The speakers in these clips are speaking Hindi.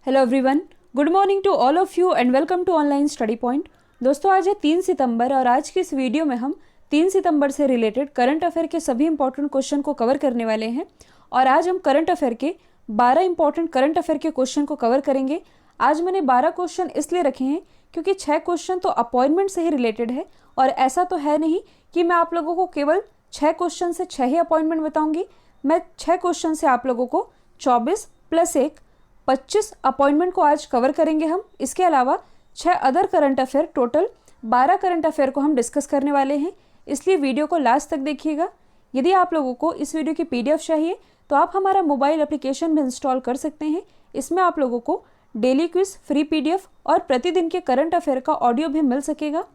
Hello everyone, good morning to all of you and welcome to online study point. दोस्तों, आज है 3 सितंबर और आज की इस वीडियो में हम 3 सितंबर से रिलेटेड करंट अफेयर के सभी इंपॉर्टेंट क्वेश्चन को कवर करने वाले हैं। और आज हम करंट अफेयर के 12 इंपॉर्टेंट करंट अफेयर के क्वेश्चन को कवर करेंगे। आज मैंने 12 क्वेश्चन इसलिए रखे हैं क्योंकि 6 क्वेश्चन तो अपॉइंटमेंट से ही रिलेटेड है और ऐसा तो है नहीं कि मैं आप लोगों को केवल 6 क्वेश्चन से 6 ही अपॉइंटमेंट बताऊंगी। मैं 6 क्वेश्चन से आप लोगों को 24 + 1 25 अपॉइंटमेंट को आज कवर करेंगे हम। इसके अलावा 6 other current affair, total 12 current affair को हम डिस्कस करने वाले हैं, इसलिए वीडियो को लास्ट तक देखिएगा। यदि आप लोगों को इस वीडियो की पीडीएफ चाहिए तो आप हमारा मोबाइल एप्लीकेशन भी इंस्टॉल कर सकते हैं। इसमें आप लोगों को डेली क्विज, फ्री पीडीएफ और प्रतिदिन के करंट अफेयर का ऑडियो भी मिल सकेगा।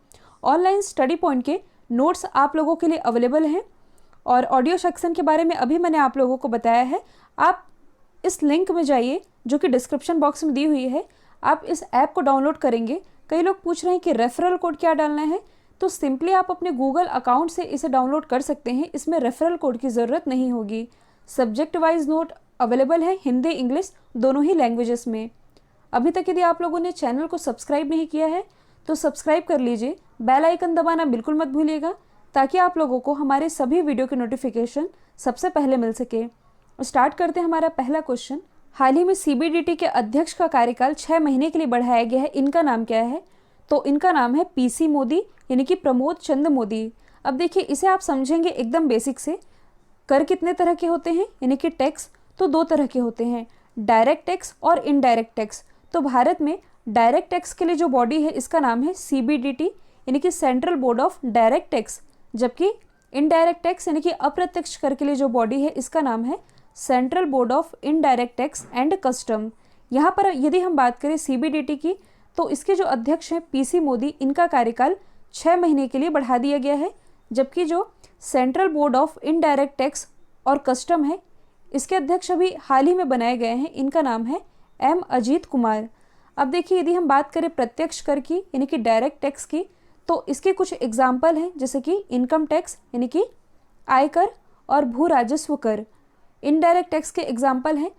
ऑनलाइन स्टडी पॉइंट के नोट्स आप लोगों के लिए अवेलेबल हैं और ऑडियो सेक्शन के बारे में अभी मैंने आप लोगों को बताया है। आप इस लिंक में जाइए जो कि डिस्क्रिप्शन बॉक्स में दी हुई है। आप इस ऐप को डाउनलोड करेंगे। कई लोग पूछ रहे हैं कि रेफरल कोड क्या डालना है, तो सिंपली आप अपने गूगल अकाउंट से इसे डाउनलोड कर सकते हैं। इसमें रेफरल कोड की ज़रूरत नहीं होगी। सब्जेक्ट वाइज नोट अवेलेबल है हिंदी इंग्लिश दोनों ही लैंग्वेजेस में। अभी तक यदि आप लोगों ने चैनल को सब्सक्राइब नहीं किया है तो सब्सक्राइब कर लीजिए। बेल आइकन दबाना बिल्कुल मत भूलिएगा ताकि आप लोगों को हमारे सभी वीडियो के नोटिफिकेशन सबसे पहले मिल सके। स्टार्ट करते हैं हमारा पहला क्वेश्चन। हाल ही में सीबीडीटी के अध्यक्ष का कार्यकाल 6 महीने के लिए बढ़ाया गया है। इनका नाम क्या है? तो इनका नाम है पीसी मोदी, यानी कि प्रमोद चंद मोदी। अब देखिए, इसे आप समझेंगे एकदम बेसिक से। कर कितने तरह के होते हैं, यानी कि टैक्स तो 2 तरह के होते हैं, डायरेक्ट टैक्स और इनडायरेक्ट टैक्स। तो भारत में डायरेक्ट टैक्स के लिए जो बॉडी है इसका नाम है सीबीडीटी, यानी कि central board of direct tax. जबकि इनडायरेक्ट टैक्स यानी कि अप्रत्यक्ष कर के लिए जो बॉडी है इसका नाम है central board of indirect tax and custom. यहाँ पर यदि हम बात करें सीबीडीटी की, तो इसके जो अध्यक्ष हैं पीसी मोदी, इनका कार्यकाल 6 महीने के लिए बढ़ा दिया गया है। जबकि जो central board of indirect tax और कस्टम है, इसके अध्यक्ष अभी हाल ही में बनाए गए हैं। इनका नाम है एम अजीत कुमार। अब देखिए, यदि हम बात करें प्रत्यक्ष कर की यानी कि डायरेक्ट टैक्स की, तो इसके कुछ एग्जाम्पल हैं, जैसे कि इनकम टैक्स यानी कि आयकर और भू राजस्व कर। इनडायरेक्ट टैक्स के एग्जाम्पल हैं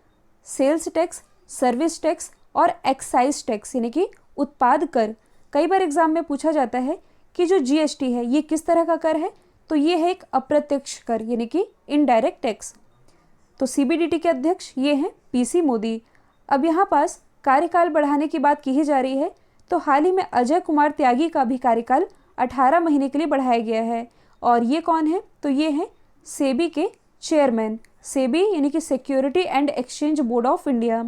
सेल्स टैक्स, सर्विस टैक्स और एक्साइज टैक्स यानी कि उत्पाद कर। कई बार एग्जाम में पूछा जाता है कि जो जीएसटी है ये किस तरह का कर है, तो ये है एक अप्रत्यक्ष कर यानी कि इनडायरेक्ट टैक्स। तो सीबीडीटी के अध्यक्ष ये हैं पीसी मोदी। अब यहाँ पास कार्यकाल बढ़ाने की बात की ही जा रही है, तो हाल ही में अजय कुमार त्यागी का भी कार्यकाल 18 महीने के लिए बढ़ाया गया है। और ये कौन है? तो ये हैं सेबी के चेयरमैन। सेबी यानी कि security and exchange board of India.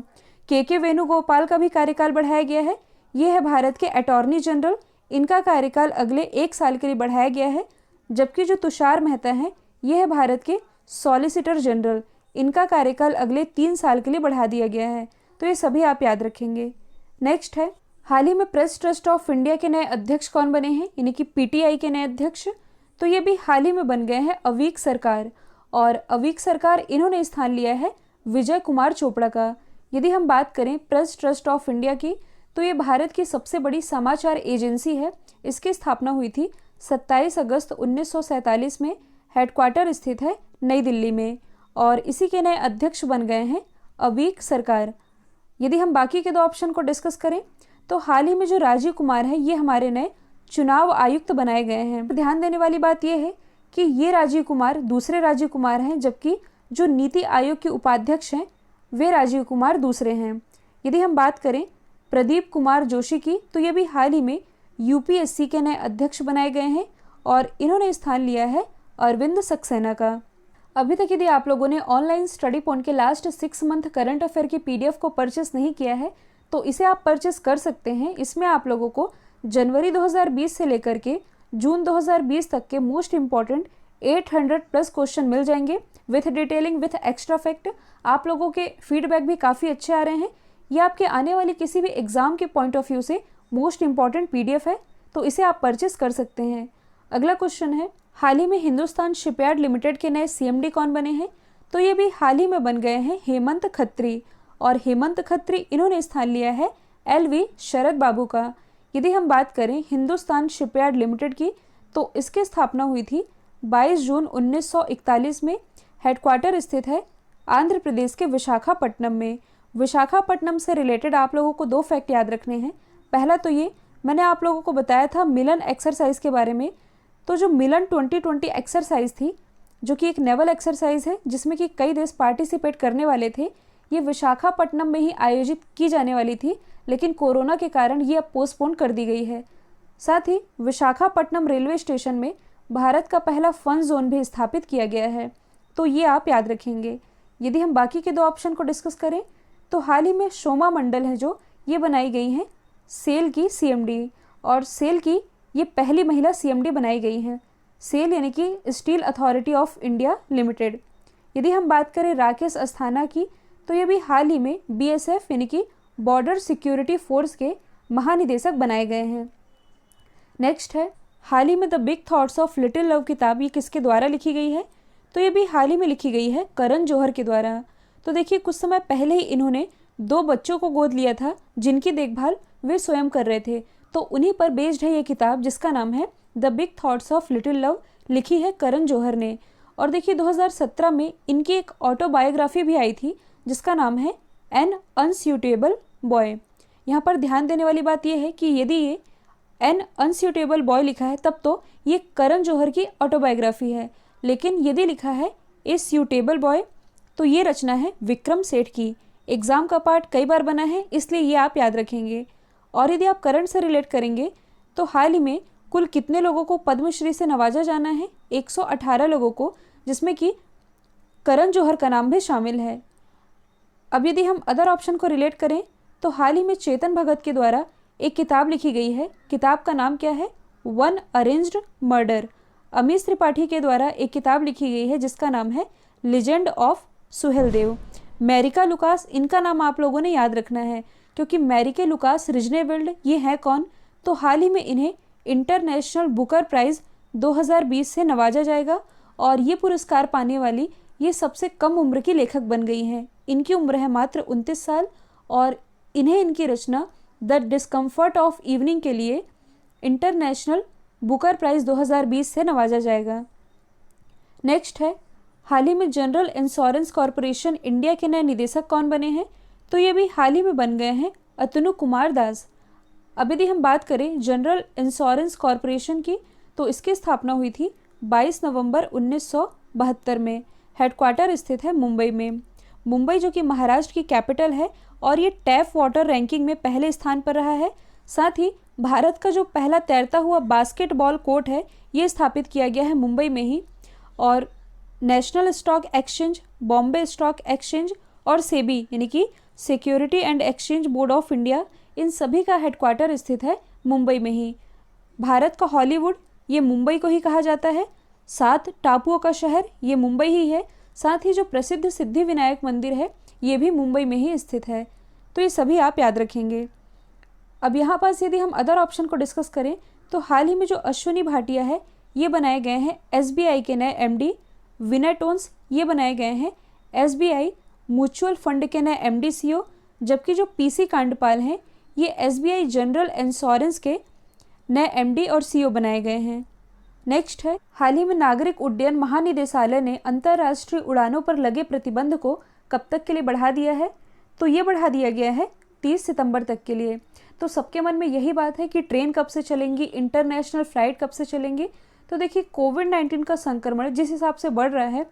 के वेणुगोपाल का भी कार्यकाल बढ़ाया गया है। ये है भारत के अटॉर्नी जनरल। इनका कार्यकाल अगले 1 साल के लिए बढ़ाया गया है। जबकि जो तुषार मेहता हैं, ये है भारत के सॉलिसिटर जनरल। इनका कार्यकाल अगले 3 साल के लिए बढ़ा दिया गया है। तो ये सभी आप याद रखेंगे। नेक्स्ट है, हाल ही में प्रेस ट्रस्ट ऑफ इंडिया के नए अध्यक्ष कौन बने हैं, यानी कि पीटीआई के नए अध्यक्ष। तो ये भी हाल ही में बन गए हैं अवीक सरकार। और अवीक सरकार, इन्होंने स्थान लिया है विजय कुमार चोपड़ा का। यदि हम बात करें प्रेस ट्रस्ट ऑफ इंडिया की, तो ये भारत की सबसे बड़ी समाचार एजेंसी है। इसकी स्थापना हुई थी 27 अगस्त 1947 में। हेडक्वार्टर स्थित है नई दिल्ली में और इसी के नए अध्यक्ष बन गए हैं अवीक सरकार। यदि हम बाकी के 2 ऑप्शन को डिस्कस करें, तो हाल ही में जो राजीव कुमार है ये हमारे नए चुनाव आयुक्त बनाए गए हैं। ध्यान देने वाली बात यह है कि ये राजीव कुमार दूसरे राजीव कुमार हैं, जबकि जो नीति आयोग के उपाध्यक्ष हैं वे राजीव कुमार दूसरे हैं। यदि हम बात करें प्रदीप कुमार जोशी की, तो ये भी हाल ही में यूपीएससी के नए अध्यक्ष बनाए गए हैं और इन्होंने स्थान लिया है अरविंद सक्सेना का। अभी तक यदि आप लोगों ने ऑनलाइन स्टडी पॉइंट के लास्ट 6 मंथ करंट अफेयर की पीडीएफ को परचेस नहीं किया है तो इसे आप परचेस कर सकते हैं। इसमें आप लोगों को जनवरी 2020 से लेकर के जून 2020 तक के मोस्ट इंपॉर्टेंट 800+ क्वेश्चन मिल जाएंगे with detailing with extra fact. आप लोगों के फीडबैक भी काफ़ी अच्छे आ रहे हैं। ये आपके आने वाली किसी भी एग्जाम के पॉइंट ऑफ व्यू से मोस्ट इंपॉर्टेंट पीडीएफ है, तो इसे आप परचेस कर सकते हैं। अगला क्वेश्चन है, हाल ही में हिंदुस्तान शिपयार्ड लिमिटेड के नए सीएमडी कौन बने हैं? तो ये भी हाल ही में बन गए हैं हेमंत खत्री। और हेमंत खत्री, इन्होंने स्थान लिया है एलवी शरद बाबू का। यदि हम बात करें हिंदुस्तान शिपयार्ड लिमिटेड की, तो इसकी स्थापना हुई थी 22 जून 1941 में। हेडक्वार्टर स्थित है आंध्र प्रदेश के विशाखापट्टनम में। विशाखापट्टनम से रिलेटेड आप लोगों को 2 फैक्ट याद रखने हैं। पहला तो ये, मैंने आप लोगों को बताया था मिलन एक्सरसाइज के बारे में। तो जो मिलन 2020 एक्सरसाइज थी, जो कि एक नेवल एक्सरसाइज है जिसमें कि कई देश पार्टिसिपेट करने वाले थे, ये विशाखापट्टनम में ही आयोजित की जाने वाली थी, लेकिन कोरोना के कारण ये अब पोस्टपोन कर दी गई है। साथ ही विशाखापट्टनम रेलवे स्टेशन में भारत का पहला फन जोन भी स्थापित किया गया है, तो ये आप याद रखेंगे। यदि हम बाकी के 2 ऑप्शन को डिस्कस करें तो हाल ही में शोमा मंडल है जो ये बनाई गई हैं सेल की सीएमडी, और सेल की ये पहली महिला सीएमडी बनाई गई हैं। सेल यानी कि steel authority of India limited. यदि हम बात करें राकेश अस्थाना की, तो ये भी हाल ही में बीएसएफ यानी कि बॉर्डर सिक्योरिटी फोर्स के महानिदेशक बनाए गए हैं। नेक्स्ट है, हाल ही में the big thoughts of little love किताब ये किसके द्वारा लिखी गई है? तो ये भी हाल ही में लिखी गई है करण जौहर के द्वारा। तो देखिए, कुछ समय पहले ही इन्होंने 2 बच्चों को गोद लिया था जिनकी देखभाल वे स्वयं कर रहे थे, तो उन्हीं पर बेस्ड है ये किताब जिसका नाम है the big thoughts of little love, लिखी है करण जौहर ने। और देखिए 2017 में इनकी एक ऑटोबायोग्राफी भी आई थी जिसका नाम है एन अनस्यूटेबल बॉय। यहाँ पर ध्यान देने वाली बात यह है कि यदि ये एन अनस्यूटेबल बॉय लिखा है तब तो ये करण जौहर की ऑटोबायोग्राफी है, लेकिन यदि लिखा है ए स्यूटेबल बॉय तो ये रचना है विक्रम सेठ की। एग्जाम का पार्ट कई बार बना है, इसलिए ये आप याद रखेंगे। और यदि आप करंट से रिलेट करेंगे तो हाल ही में कुल कितने लोगों को पद्मश्री से नवाजा जाना है? 118 लोगों को, जिसमें कि करण जौहर का नाम भी शामिल है। अब यदि हम अदर ऑप्शन को रिलेट करें तो हाल ही में चेतन भगत के द्वारा एक किताब लिखी गई है। किताब का नाम क्या है? One arranged murder. Amish Tripathi के द्वारा एक किताब लिखी गई है जिसका नाम है लीजेंड ऑफ सुहेलदेव। मैरिका लुकास, इनका नाम आप लोगों ने याद रखना है क्योंकि मैरिके लुकास रिजनेविल्ड ये हैं कौन? तो हाल ही में इन्हें इंटरनेशनल बुकर प्राइज़ 2020 से नवाजा जाएगा और ये पुरस्कार पाने वाली ये सबसे कम उम्र की लेखक बन गई हैं। इनकी उम्र है मात्र 29 साल और इन्हें इनकी रचना द डिस्कम्फर्ट ऑफ इवनिंग के लिए इंटरनेशनल बुकर प्राइज़ 2020 से नवाजा जाएगा। नेक्स्ट है, हाल ही में जनरल इंश्योरेंस कॉरपोरेशन इंडिया के नए निदेशक कौन बने हैं? तो ये भी हाल ही में बन गए हैं अतनु कुमार दास। अब यदि हम बात करें जनरल इंश्योरेंस कॉरपोरेशन की तो इसकी स्थापना हुई थी 22 नवंबर 1972 में। हेडक्वार्टर स्थित है मुंबई में। मुंबई जो कि महाराष्ट्र की कैपिटल है और ये टैप वाटर रैंकिंग में पहले स्थान पर रहा है। साथ ही भारत का जो पहला तैरता हुआ बास्केटबॉल कोर्ट है ये स्थापित किया गया है मुंबई में ही। और national stock exchange, Bombay stock exchange और सेबी यानी कि security and exchange board of India, इन सभी का हेडक्वार्टर स्थित है मुंबई में ही। भारत का हॉलीवुड ये मुंबई को ही कहा जाता है। 7 टापुओं का शहर ये मुंबई ही है। साथ ही जो प्रसिद्ध सिद्धि विनायक मंदिर है ये भी मुंबई में ही स्थित है। तो ये सभी आप याद रखेंगे। अब यहाँ पास यदि हम अदर ऑप्शन को डिस्कस करें तो हाल ही में जो अश्विनी भाटिया है ये बनाए गए हैं एसबीआई के नए एमडी। विनय टोन्स ये बनाए गए हैं एसबीआई म्यूचुअल फंड के नए एमडी सीईओ, जबकि जो पीसी कांडपाल हैं ये एसबीआई जनरल इंश्योरेंस के नए एमडी और सीईओ बनाए गए हैं। नेक्स्ट है, हाल ही में नागरिक उड्डयन महानिदेशालय ने अंतर्राष्ट्रीय उड़ानों पर लगे प्रतिबंध को कब तक के लिए बढ़ा दिया है? तो ये बढ़ा दिया गया है 30 सितंबर तक के लिए। तो सबके मन में यही बात है कि ट्रेन कब से चलेंगी, इंटरनेशनल फ्लाइट कब से चलेंगी। तो देखिए कोविड-19 का संक्रमण जिस हिसाब से बढ़ रहा है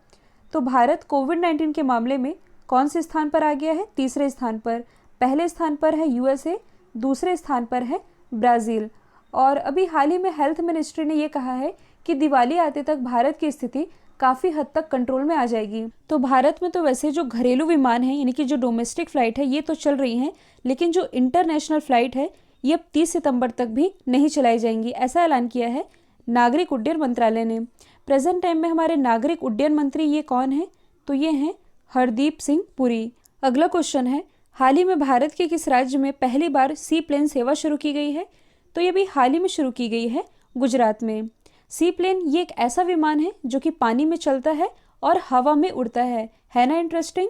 तो भारत कोविड-19 के मामले में कौन से स्थान पर आ गया है? तीसरे स्थान पर। पहले स्थान पर है यूएसए, दूसरे स्थान पर है ब्राज़ील। और अभी हाल ही में हेल्थ मिनिस्ट्री ने ये कहा है कि दिवाली आते तक भारत की स्थिति काफ़ी हद तक कंट्रोल में आ जाएगी। तो भारत में तो वैसे जो घरेलू विमान है यानी कि जो डोमेस्टिक फ़्लाइट है ये तो चल रही हैं, लेकिन जो इंटरनेशनल फ़्लाइट है ये अब 30 सितंबर तक भी नहीं चलाई जाएंगी, ऐसा ऐलान किया है नागरिक उड्डयन मंत्रालय ने। प्रेजेंट टाइम में हमारे नागरिक उड्डयन मंत्री ये कौन है? तो ये हैं हरदीप सिंह पुरी। अगला क्वेश्चन है, हाल ही में भारत के किस राज्य में पहली बार सी प्लेन सेवा शुरू की गई है? तो ये भी हाल ही में शुरू की गई है गुजरात में। सी प्लेन ये एक ऐसा विमान है जो कि पानी में चलता है और हवा में उड़ता है ना इंटरेस्टिंग।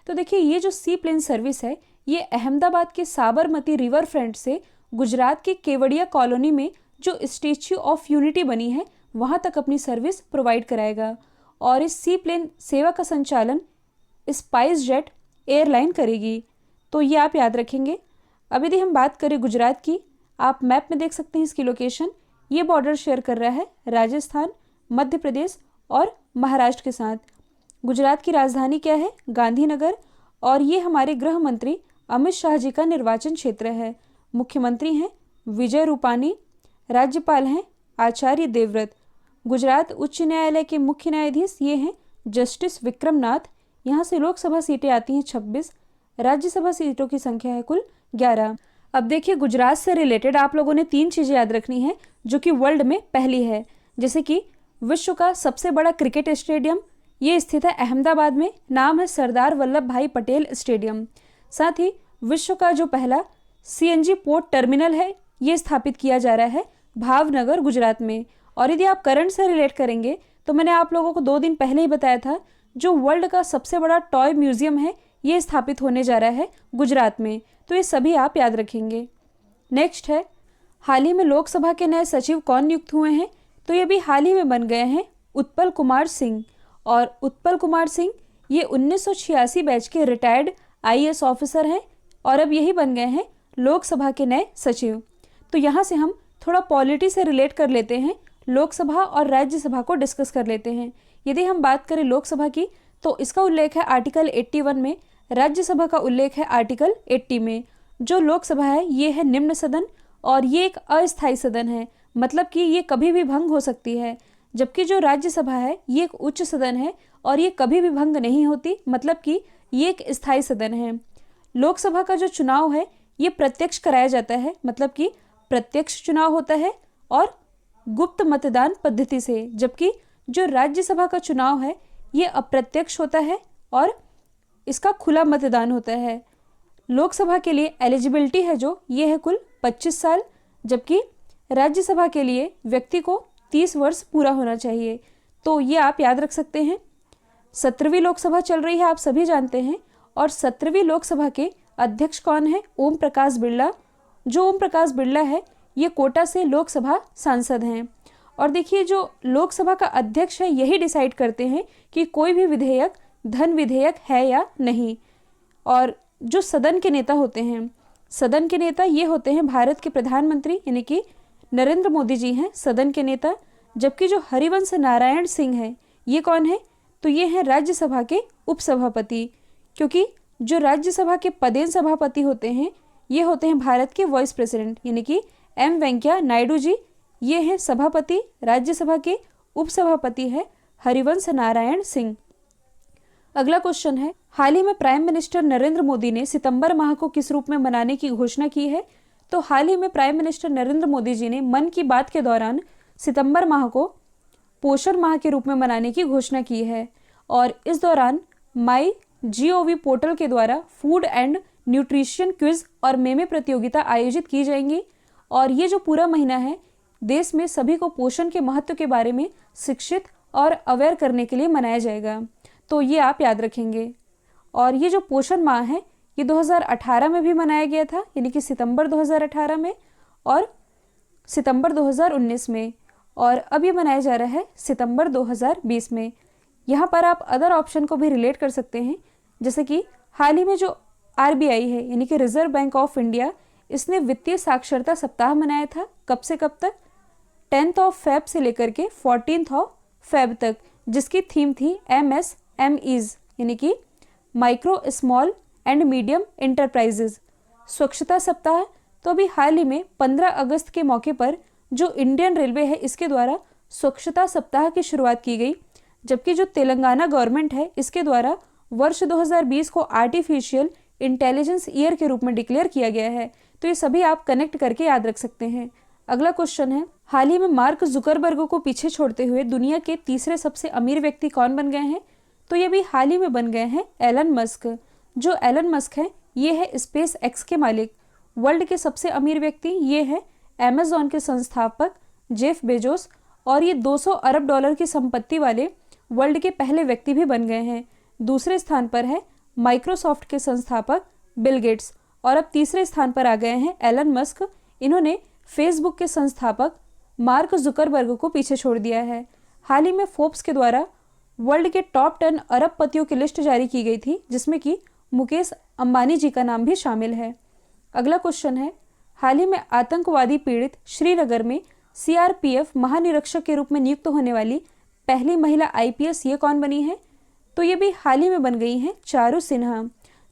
तो देखिए ये जो सी प्लेन सर्विस है ये अहमदाबाद के साबरमती रिवर फ्रंट से गुजरात के केवड़िया कॉलोनी में जो स्टैच्यू ऑफ यूनिटी बनी है वहाँ तक अपनी सर्विस प्रोवाइड कराएगा। और इस सी प्लेन सेवा का संचालन स्पाइस जेट एयरलाइन करेगी। तो ये आप याद रखेंगे। अब यदि हम बात करें गुजरात की, आप मैप में देख सकते हैं इसकी लोकेशन। ये बॉर्डर शेयर कर रहा है राजस्थान, मध्य प्रदेश और महाराष्ट्र के साथ। गुजरात की राजधानी क्या है? गांधीनगर। और ये हमारे गृह मंत्री अमित शाह जी का निर्वाचन क्षेत्र है। मुख्यमंत्री हैं विजय रूपानी, राज्यपाल हैं आचार्य देवव्रत। गुजरात उच्च न्यायालय के मुख्य न्यायाधीश ये हैं जस्टिस विक्रम नाथ। यहाँ से लोकसभा सीटें आती हैं 26, राज्यसभा सीटों की संख्या है कुल 11। अब देखिए, गुजरात से रिलेटेड आप लोगों ने 3 चीज़ें याद रखनी है जो कि वर्ल्ड में पहली है। जैसे कि विश्व का सबसे बड़ा क्रिकेट स्टेडियम ये स्थित है अहमदाबाद में, नाम है सरदार वल्लभ भाई पटेल स्टेडियम। साथ ही विश्व का जो पहला CNG पोर्ट टर्मिनल है ये स्थापित किया जा रहा है भावनगर गुजरात में। और यदि आप करंट से रिलेट करेंगे तो मैंने आप लोगों को 2 दिन पहले ही बताया था, जो वर्ल्ड का सबसे बड़ा टॉय म्यूजियम है ये स्थापित होने जा रहा है गुजरात में। तो ये सभी आप याद रखेंगे। नेक्स्ट है, हाल ही में लोकसभा के नए सचिव कौन नियुक्त हुए हैं? तो ये भी हाल ही में बन गए हैं उत्पल कुमार सिंह। और उत्पल कुमार सिंह ये 1986 बैच के रिटायर्ड IAS ऑफिसर हैं और अब यही बन गए हैं लोकसभा के नए सचिव। तो यहाँ से हम थोड़ा पॉलिटी से रिलेट कर लेते हैं, लोकसभा और राज्यसभा को डिस्कस कर लेते हैं। यदि हम बात करें लोकसभा की तो इसका उल्लेख है आर्टिकल 81 में, राज्यसभा का उल्लेख है आर्टिकल 80 में। जो लोकसभा है ये है निम्न सदन और ये एक अस्थायी सदन है, मतलब कि ये कभी भी भंग हो सकती है। जबकि जो राज्यसभा है ये एक उच्च सदन है और ये कभी भी भंग नहीं होती, मतलब कि ये एक स्थायी सदन है। लोकसभा का जो चुनाव है ये प्रत्यक्ष कराया जाता है, मतलब कि प्रत्यक्ष चुनाव होता है और गुप्त मतदान पद्धति से। जबकि जो राज्यसभा का चुनाव है ये अप्रत्यक्ष होता है और इसका खुला मतदान होता है। लोकसभा के लिए एलिजिबिलिटी है जो ये है कुल 25 साल, जबकि राज्यसभा के लिए व्यक्ति को 30 वर्ष पूरा होना चाहिए। तो ये आप याद रख सकते हैं। 17वीं लोकसभा चल रही है, आप सभी जानते हैं। और 17वीं लोकसभा के अध्यक्ष कौन है? ओम प्रकाश बिरला। जो ओम प्रकाश बिरला है ये कोटा से लोकसभा सांसद हैं। और देखिए, जो लोकसभा का अध्यक्ष है यही डिसाइड करते हैं कि कोई भी विधेयक धन विधेयक है या नहीं। और जो सदन के नेता होते हैं, सदन के नेता ये होते हैं भारत के प्रधानमंत्री यानी कि नरेंद्र मोदी जी हैं सदन के नेता। जबकि जो हरिवंश नारायण सिंह है ये कौन है? तो ये हैं राज्यसभा के उपसभापति। क्योंकि जो राज्यसभा के पदेन सभापति होते हैं ये होते हैं भारत के वाइस प्रेसिडेंट यानी कि M वेंकैया नायडू जी। ये हैं सभापति, राज्यसभा के उपसभापति है हरिवंश नारायण सिंह। अगला क्वेश्चन है, हाल ही में प्राइम मिनिस्टर नरेंद्र मोदी ने सितंबर माह को किस रूप में मनाने की घोषणा की है? तो हाल ही में प्राइम मिनिस्टर नरेंद्र मोदी जी ने मन की बात के दौरान सितंबर माह को पोषण माह के रूप में मनाने की घोषणा की है। और इस दौरान MyGov पोर्टल के द्वारा फूड एंड न्यूट्रिशन क्विज और मेमे प्रतियोगिता आयोजित की जाएंगी। और ये जो पूरा महीना है देश में सभी को पोषण के महत्व के बारे में शिक्षित और अवेयर करने के लिए मनाया जाएगा। तो ये आप याद रखेंगे। और ये जो पोषण माह है ये 2018 में भी मनाया गया था, यानी कि सितंबर 2018 में और सितंबर 2019 में। और अब ये मनाया जा रहा है सितंबर 2020 में। यहाँ पर आप अदर ऑप्शन को भी रिलेट कर सकते हैं, जैसे कि हाल ही में जो RBI है यानी कि रिजर्व बैंक ऑफ इंडिया, इसने वित्तीय साक्षरता सप्ताह मनाया था। कब से कब तक? 10 फेब से लेकर के 14 फेब तक, जिसकी थीम थी MSMEs यानी कि micro small and medium enterprises. स्वच्छता सप्ताह तो अभी हाल ही में 15 अगस्त के मौके पर जो इंडियन रेलवे है इसके द्वारा स्वच्छता सप्ताह की शुरुआत की गई। जबकि जो तेलंगाना गवर्नमेंट है इसके द्वारा वर्ष 2020 को आर्टिफिशियल इंटेलिजेंस ईयर के रूप में डिक्लेयर किया गया है। तो ये सभी आप कनेक्ट करके याद रख सकते हैं। अगला क्वेश्चन है, हाल ही में मार्क जुकरबर्ग को पीछे छोड़ते हुए दुनिया के तीसरे सबसे अमीर व्यक्ति कौन बन गए हैं? तो ये भी हाल ही में बन गए हैं एलन मस्क। जो एलन मस्क है ये है स्पेस एक्स के मालिक। वर्ल्ड के सबसे अमीर व्यक्ति ये है अमेजॉन के संस्थापक जेफ बेजोस। और ये $200 अरब की संपत्ति वाले वर्ल्ड के पहले व्यक्ति भी बन गए हैं। दूसरे स्थान पर है माइक्रोसॉफ्ट के संस्थापक बिल गेट्स। और अब तीसरे स्थान पर आ गए हैं एलन मस्क। इन्होंने फेसबुक के संस्थापक मार्क जुकरबर्ग को पीछे छोड़ दिया है। हाल ही में फोर्ब्स के द्वारा वर्ल्ड के टॉप 10 अरबपतियों की लिस्ट जारी की गई थी, जिसमें कि मुकेश अंबानी जी का नाम भी शामिल है। अगला क्वेश्चन है, हाल ही में आतंकवादी पीड़ित श्रीनगर में सीआरपीएफ महानिरीक्षक के रूप में नियुक्त होने वाली पहली महिला आईपीएस ये कौन बनी है? तो ये भी हाल ही में बन गई हैं चारू सिन्हा।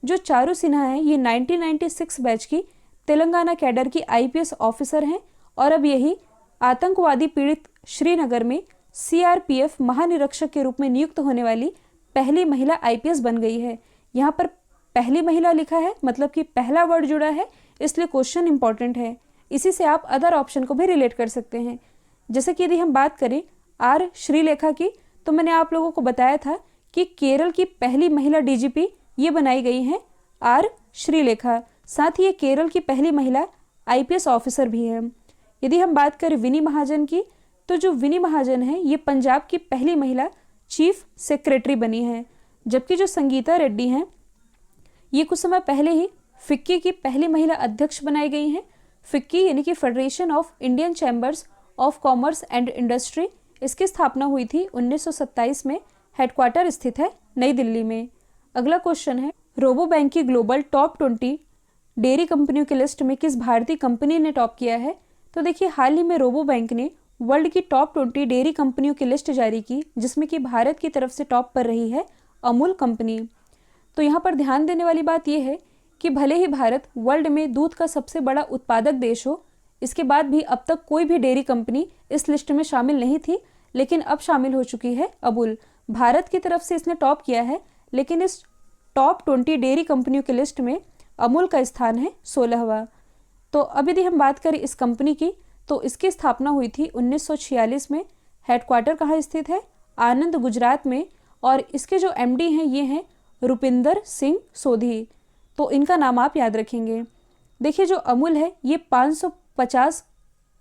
जो चारू सिन्हा है ये 1996 बैच की तेलंगाना कैडर की आईपीएस ऑफिसर हैं और अब यही आतंकवादी पीड़ित श्रीनगर में सीआरपीएफ महानिरीक्षक के रूप में नियुक्त होने वाली पहली महिला आईपीएस बन गई है। यहाँ पर पहली महिला लिखा है, मतलब कि पहला वर्ड जुड़ा है, इसलिए क्वेश्चन इंपॉर्टेंट है। इसी से आप अदर ऑप्शन को भी रिलेट कर सकते हैं। जैसे कि यदि हम बात करें आर श्रीलेखा की, तो मैंने आप लोगों को बताया था कि केरल की पहली महिला डीजीपी ये बनाई गई हैं आर श्रीलेखा। साथ ही ये केरल की पहली महिला आईपीएस ऑफिसर भी है। यदि हम बात करें विनी महाजन की, तो जो विनी महाजन है ये पंजाब की पहली महिला चीफ सेक्रेटरी बनी है। जबकि जो संगीता रेड्डी हैं ये कुछ समय पहले ही फिक्की की पहली महिला अध्यक्ष बनाई गई हैं। फिक्की यानी कि federation of Indian chambers of commerce and industry, इसकी स्थापना हुई थी 1927 में। हेडक्वार्टर स्थित है नई दिल्ली में। अगला क्वेश्चन है, रोबो बैंक की ग्लोबल टॉप 20 डेयरी कंपनियों की लिस्ट में किस भारतीय कंपनी ने टॉप किया है? तो देखिए, हाल ही में रोबो बैंक ने वर्ल्ड की टॉप 20 डेयरी कंपनियों की लिस्ट जारी की, जिसमें कि भारत की तरफ से टॉप पर रही है अमूल कंपनी। तो यहाँ पर ध्यान देने वाली बात यह है कि भले ही भारत वर्ल्ड में दूध का सबसे बड़ा उत्पादक देश हो, इसके बाद भी अब तक कोई भी डेयरी कंपनी इस लिस्ट में शामिल नहीं थी, लेकिन अब शामिल हो चुकी है अमूल। भारत की तरफ से इसने टॉप किया है, लेकिन इस टॉप 20 डेयरी कंपनियों की लिस्ट में अमूल का स्थान है 16वां। तो अब यदि हम बात करें इस कंपनी की, तो इसकी स्थापना हुई थी 1946 में। हेडक्वार्टर कहाँ स्थित है? आनंद, गुजरात में। और इसके जो एमडी हैं ये हैं रुपिंदर सिंह सोधी। तो इनका नाम आप याद रखेंगे। देखिए, जो अमूल है ये 550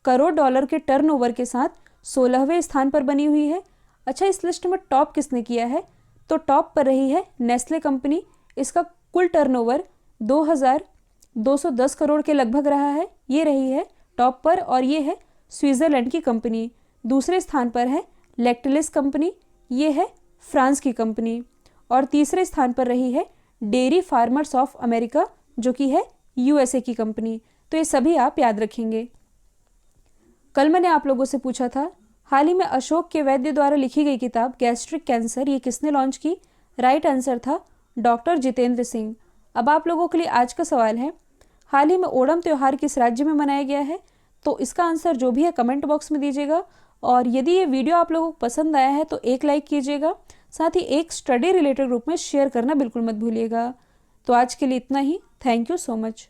करोड़ डॉलर के टर्नओवर के साथ 16वें स्थान पर बनी हुई है। अच्छा, इस लिस्ट में टॉप किसने किया है? तो टॉप पर रही है नेस्ले कंपनी। इसका कुल टर्नओवर 2210 करोड़ के लगभग रहा है। ये रही है टॉप पर, और ये है स्विट्जरलैंड की कंपनी। दूसरे स्थान पर है लैक्टलिस कंपनी, ये है फ्रांस की कंपनी। और तीसरे स्थान पर रही है डेयरी फार्मर्स ऑफ अमेरिका, जो कि है यूएसए की कंपनी। तो ये सभी आप याद रखेंगे। कल मैंने आप लोगों से पूछा था, हाल ही में अशोक के वैद्य द्वारा लिखी गई किताब गैस्ट्रिक कैंसर ये किसने लॉन्च की? राइट आंसर था डॉक्टर जितेंद्र सिंह। अब आप लोगों के लिए आज का सवाल है, हाल ही में ओणम त्यौहार किस राज्य में मनाया गया है? तो इसका आंसर जो भी है कमेंट बॉक्स में दीजिएगा। और यदि ये वीडियो आप लोगों को पसंद आया है तो एक लाइक कीजिएगा, साथ ही एक स्टडी रिलेटेड ग्रुप में शेयर करना बिल्कुल मत भूलिएगा। तो आज के लिए इतना ही। Thank you so much.